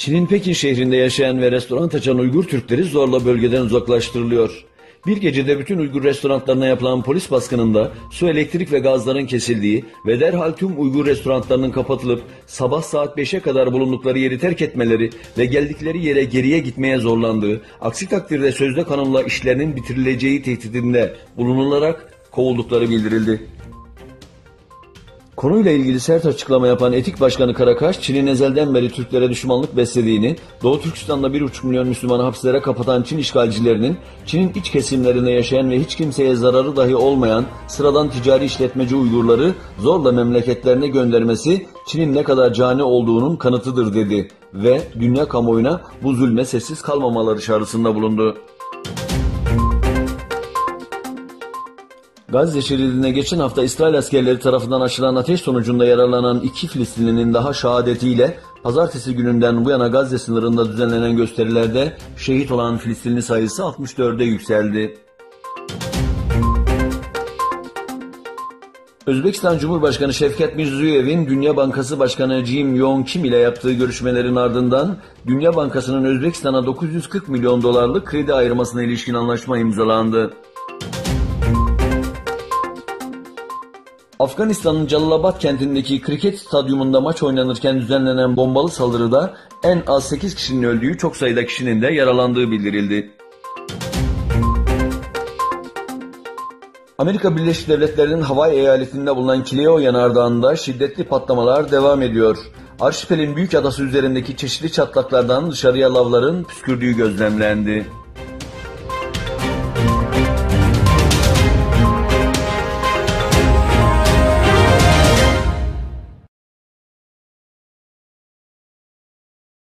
Çin'in Pekin şehrinde yaşayan ve restoran açan Uygur Türkleri zorla bölgeden uzaklaştırılıyor. Bir gecede bütün Uygur restoranlarına yapılan polis baskınında su, elektrik ve gazların kesildiği ve derhal tüm Uygur restoranlarının kapatılıp sabah saat 5'e kadar bulundukları yeri terk etmeleri ve geldikleri yere geriye gitmeye zorlandığı, aksi takdirde sözde kanunla işlerinin bitirileceği tehdidinde bulunularak kovuldukları bildirildi. Konuyla ilgili sert açıklama yapan Etik Başkanı Karakaş, Çin'in ezelden beri Türklere düşmanlık beslediğini, Doğu Türkistan'da 1,5 milyon Müslümanı hapislere kapatan Çin işgalcilerinin, Çin'in iç kesimlerinde yaşayan ve hiç kimseye zararı dahi olmayan sıradan ticari işletmeci Uygurları zorla memleketlerine göndermesi, Çin'in ne kadar cani olduğunun kanıtıdır dedi ve dünya kamuoyuna bu zulme sessiz kalmamaları çağrısında bulundu. Gazze şeridine geçen hafta İsrail askerleri tarafından açılan ateş sonucunda yaralanan 2 Filistinlinin daha şehadetiyle pazartesi gününden bu yana Gazze sınırında düzenlenen gösterilerde şehit olan Filistinli sayısı 64'e yükseldi. Özbekistan Cumhurbaşkanı Şevket Mirziyoyev'in Dünya Bankası Başkanı Jim Yong Kim ile yaptığı görüşmelerin ardından Dünya Bankası'nın Özbekistan'a 940 milyon dolarlık kredi ayırmasına ilişkin anlaşma imzalandı. Afganistan'ın Jalalabad kentindeki kriket stadyumunda maç oynanırken düzenlenen bombalı saldırıda en az 8 kişinin öldüğü, çok sayıda kişinin de yaralandığı bildirildi. Amerika Birleşik Devletleri'nin Hawaii eyaletinde bulunan Kilauea yanardağında şiddetli patlamalar devam ediyor. Arşipelin büyük adası üzerindeki çeşitli çatlaklardan dışarıya lavların püskürdüğü gözlemlendi.